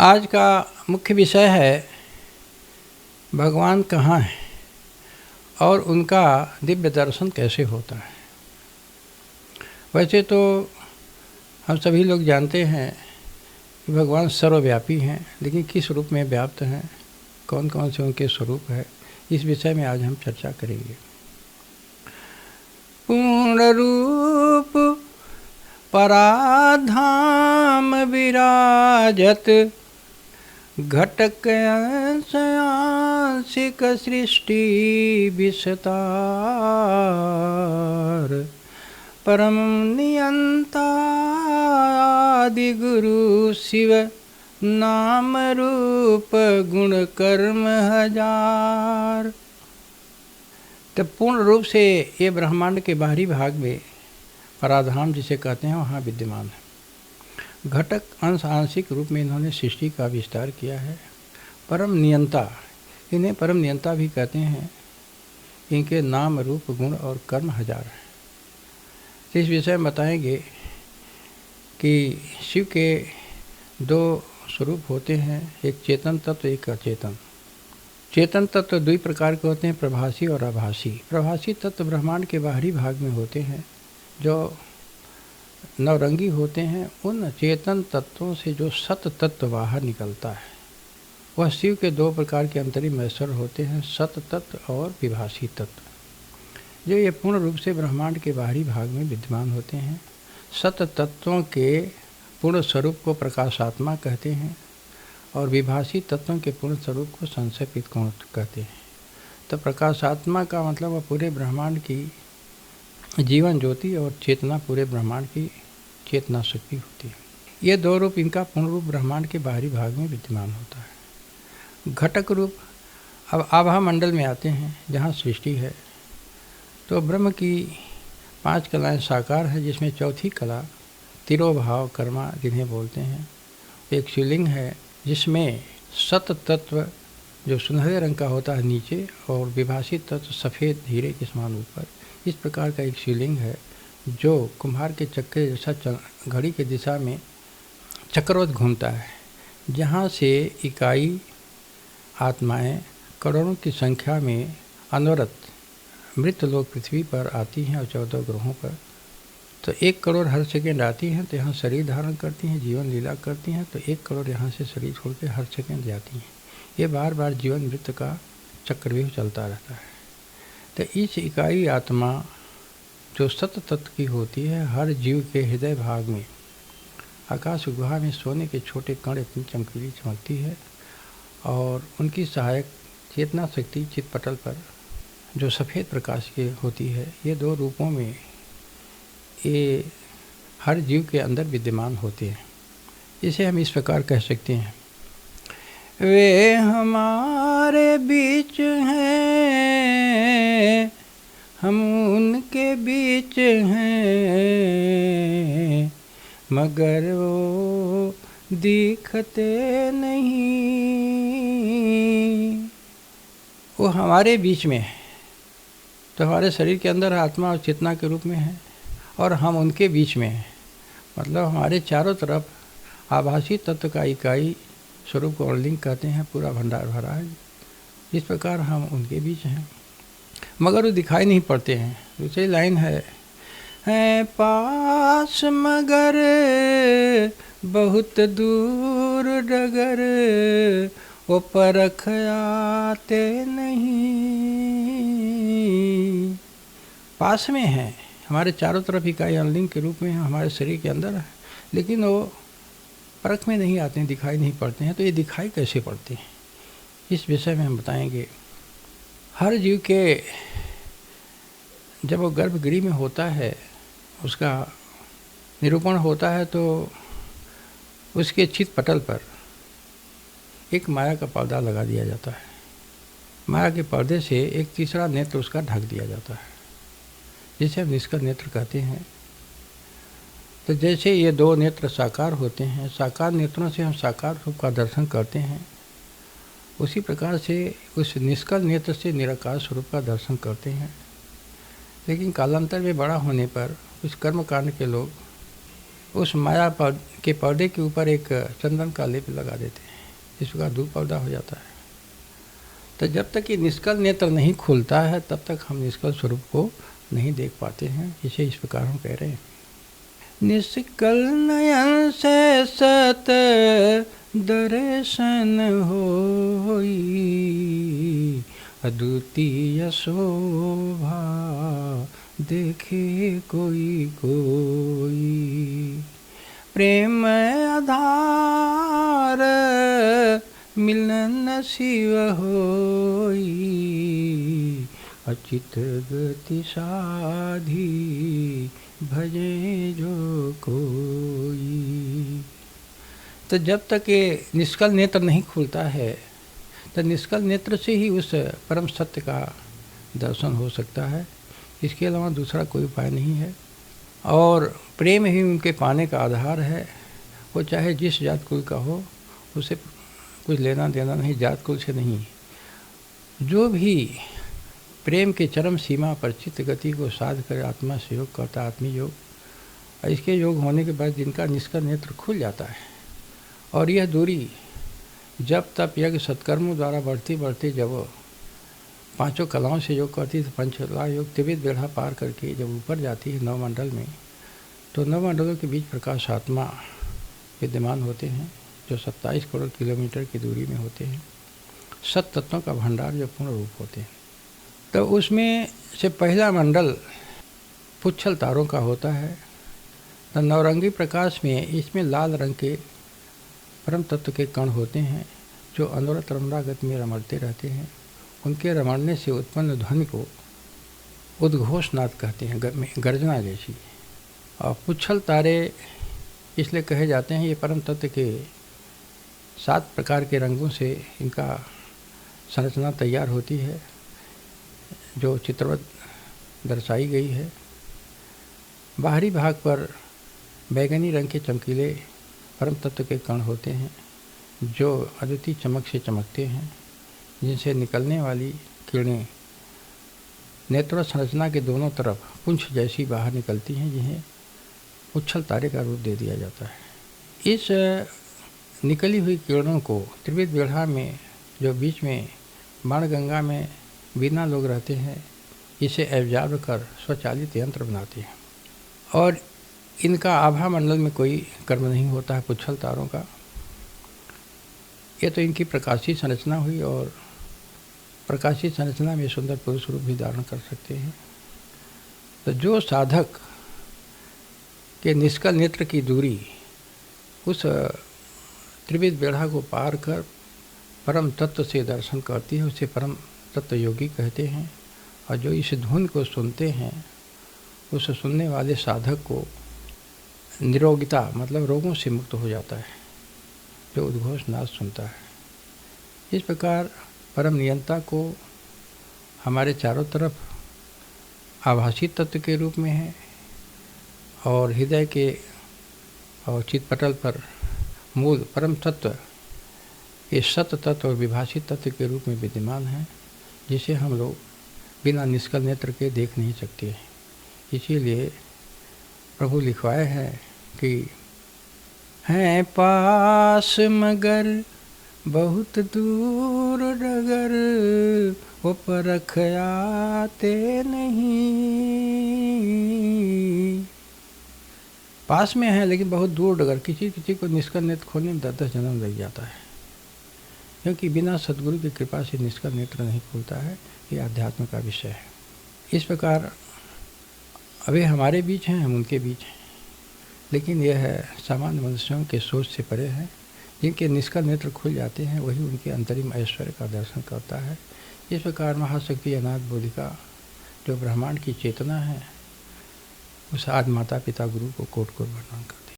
आज का मुख्य विषय है भगवान कहाँ है और उनका दिव्य दर्शन कैसे होता है। वैसे तो हम सभी लोग जानते हैं कि भगवान सर्वव्यापी हैं, लेकिन किस रूप में व्याप्त हैं, कौन कौन से उनके स्वरूप है, इस विषय में आज हम चर्चा करेंगे। पूर्ण रूप पराधाम विराजत घटक अंशांशिक सृष्टि विस्तार परम नियंता आदि गुरु शिव नाम रूप गुण कर्म हजार। तब पूर्ण रूप से ये ब्रह्मांड के बाहरी भाग में पराधाम जिसे कहते हैं वहाँ विद्यमान है। घटक अंश आंशिक रूप में इन्होंने सृष्टि का विस्तार किया है। परम नियंता, इन्हें परम नियंता भी कहते हैं। इनके नाम रूप गुण और कर्म हजार हैं। इस विषय में बताएंगे कि शिव के दो स्वरूप होते हैं, एक चेतन तत्व एक अचेतन। चेतन तत्व दो प्रकार के होते हैं, प्रभासी और आभासी। प्रभासी तत्व ब्रह्मांड के बाहरी भाग में होते हैं, जो नवरंगी होते हैं। उन चेतन तत्वों से जो सत तत्व बाहर निकलता है वह शिव के दो प्रकार के अंतरिम ईश्वर होते हैं, सत तत्व और विभासी तत्व, जो ये पूर्ण रूप से ब्रह्मांड के बाहरी भाग में विद्यमान होते हैं। सत तत्वों के पूर्ण स्वरूप को प्रकाशात्मा कहते हैं और विभासी तत्वों के पूर्ण स्वरूप को संशयपित कहते हैं। तो प्रकाशात्मा का मतलब वह पूरे ब्रह्मांड की जीवन ज्योति और चेतना, पूरे ब्रह्मांड की चेतना शक्ति होती है। ये दो रूप इनका पूर्ण रूप ब्रह्मांड के बाहरी भाग में विद्यमान होता है। घटक रूप अब आभा मंडल में आते हैं, जहाँ सृष्टि है। तो ब्रह्म की 5 कलाएं साकार है, जिसमें चौथी कला तिरोभाव कर्मा जिन्हें बोलते हैं। एक शिवलिंग है जिसमें सत तत्व जो सुनहरे रंग का होता है नीचे और विभासी तत्व सफ़ेद हीरे के समान ऊपर। इस प्रकार का एक शिवलिंग है जो कुम्हार के चक्के जैसा घड़ी के दिशा में चक्रवत घूमता है, जहाँ से इकाई आत्माएं करोड़ों की संख्या में अनवरत मृत लोग पृथ्वी पर आती हैं और 14 ग्रहों पर। तो 1 करोड़ हर सेकेंड आती हैं, तो यहाँ शरीर धारण करती हैं, जीवन लीला करती हैं। तो 1 करोड़ यहाँ से शरीर छोड़ के हर सेकेंड जाती हैं। ये बार बार जीवन मृत्यु का चक्रव्यूह चलता रहता है। तो इस इकाई आत्मा जो सत तत्व की होती है, हर जीव के हृदय भाग में आकाश गुहा में सोने के छोटे कण इतनी चमकीली चमकती है और उनकी सहायक चेतना शक्ति चित्तपटल पर जो सफ़ेद प्रकाश की होती है। ये दो रूपों में ये हर जीव के अंदर विद्यमान होते हैं। इसे हम इस प्रकार कह सकते हैं, वे हमारे बीच हैं, हम उनके बीच हैं, मगर वो दिखते नहीं। वो हमारे बीच में है, तो हमारे शरीर के अंदर आत्मा और चेतना के रूप में है, और हम उनके बीच में हैं। मतलब हमारे चारों तरफ आभासी तत्व का इकाई स्वरूप को लिंग कहते हैं, पूरा भंडार भरा है। इस प्रकार हम उनके बीच हैं, मगर वो दिखाई नहीं पड़ते हैं। दूसरी लाइन है पास मगर बहुत दूर डगर, वो परख आते नहीं। पास में है, हमारे चारों तरफ इकाई अनलिंग के रूप में हमारे शरीर के अंदर है, लेकिन वो परख में नहीं आते हैं, दिखाई नहीं पड़ते हैं। तो ये दिखाई कैसे पड़ते हैं, इस विषय में हम बताएंगे। हर जीव के जब वो गर्भगृह में होता है, उसका निरूपण होता है, तो उसके चित्त पटल पर एक माया का पर्दा लगा दिया जाता है। माया के पर्दे से एक तीसरा नेत्र उसका ढक दिया जाता है, जिसे हम निष्कल नेत्र कहते हैं। तो जैसे ये दो नेत्र साकार होते हैं, साकार नेत्रों से हम साकार रूप का दर्शन करते हैं, उसी प्रकार से उस निष्कल नेत्र से निराकार स्वरूप का दर्शन करते हैं। लेकिन कालांतर में बड़ा होने पर कुछ कर्मकांड के लोग उस माया के पौधे के ऊपर एक चंदन का लेप लगा देते हैं, इसका दूध पौधा हो जाता है। तो जब तक ये निष्कल नेत्र नहीं खुलता है तब तक हम निष्कल स्वरूप को नहीं देख पाते हैं। इसे इस प्रकार हम कह रहे हैं, निष्कल नयन से सत दर्शन होई, अद्वितीय शोभा देखे कोई कोई, प्रेम आधार मिलन शिव होई, अचित गति साधी भजे जो कोई। तो जब तक ये निष्कल नेत्र नहीं खुलता है तो निष्कल नेत्र से ही उस परम सत्य का दर्शन हो सकता है, इसके अलावा दूसरा कोई उपाय नहीं है। और प्रेम ही उनके पाने का आधार है। वो चाहे जिस जात कुल का हो, उसे कुछ लेना देना नहीं, जात कुल से नहीं। जो भी प्रेम के चरम सीमा पर चित्त गति को साध कर आत्मा से योग करता, आत्मी योग, इसके योग होने के बाद जिनका निष्कल नेत्र खुल जाता है और यह दूरी जब तप यज्ञ सत्कर्मों द्वारा बढ़ती बढ़ती जब पांचों कलाओं से योग करती तो पंचकला योग त्रिविध बेढ़ा पार करके जब ऊपर जाती है नवमंडल में, तो नवमंडलों के बीच प्रकाश आत्मा विद्यमान होते हैं जो 27 करोड़ किलोमीटर की दूरी में होते हैं, सत तत्वों का भंडार जो पूर्ण रूप होते हैं। तो उसमें से पहला मंडल पुच्छल तारों का होता है। तो नवरंगी प्रकाश में इसमें लाल रंग के परम तत्व के कण होते हैं जो अनवरत रमणागत में रमणते रहते हैं। उनके रमणने से उत्पन्न ध्वनि को उद्घोषनाद कहते हैं, गर्जना जैसी। और पुच्छल तारे इसलिए कहे जाते हैं, ये परम तत्व के 7 प्रकार के रंगों से इनका संरचना तैयार होती है जो चित्रवत दर्शाई गई है। बाहरी भाग पर बैगनी रंग के चमकीले परम तत्व के कण होते हैं जो अद्वितीय चमक से चमकते हैं, जिनसे निकलने वाली किरणें नेत्र संरचना के दोनों तरफ पुंछ जैसी बाहर निकलती हैं, जिन्हें उच्छल तारे का रूप दे दिया जाता है। इस निकली हुई किरणों को त्रिविध बेढ़ा में जो बीच में बाणगंगा में बिना लोग रहते हैं, इसे एब्जॉर्ब कर स्वचालित यंत्र बनाते हैं। और इनका आभा मंडल में कोई कर्म नहीं होता है पुच्छल तारों का। ये तो इनकी प्रकाशीय संरचना हुई, और प्रकाशीय संरचना में सुंदर पुरुष रूप भी धारण कर सकते हैं। तो जो साधक के निष्कल नेत्र की दूरी उस त्रिविध बेढ़ा को पार कर परम तत्व से दर्शन करती है, उसे परम तत्व योगी कहते हैं। और जो इस धुन को सुनते हैं, उस सुनने वाले साधक को निरोगिता मतलब रोगों से मुक्त हो जाता है, जो उद्घोष नाद सुनता है। इस प्रकार परम नियंता को हमारे चारों तरफ आभासी तत्व के रूप में है, और हृदय के और चित्तपटल पर मूल परम तत्व ये सत तत्व और विभाषित तत्व के रूप में विद्यमान है, जिसे हम लोग बिना निष्कल नेत्र के देख नहीं सकते। इसीलिए प्रभु लिखवाए हैं कि हैं पास मगर बहुत दूर डगर, वो परख आते नहीं। पास में है लेकिन बहुत दूर डगर, किसी किसी को निष्कल नेत्र खोलने में 10-10 जन्म लग जाता है, क्योंकि बिना सद्गुरु की कृपा से निष्कल नेत्र नहीं खुलता है। ये अध्यात्म का विषय है। इस प्रकार अभी हमारे बीच हैं, हम उनके बीच हैं, लेकिन यह सामान्य मनुष्यों के सोच से परे है। जिनके निष्कल नेत्र खुल जाते हैं वही उनके अंतरिम ऐश्वर्य का दर्शन करता है। इस प्रकार महाशक्ति अनाथ बोलिका जो ब्रह्मांड की चेतना है, उस आदि माता पिता गुरु को कोट कोट प्रणाम कर।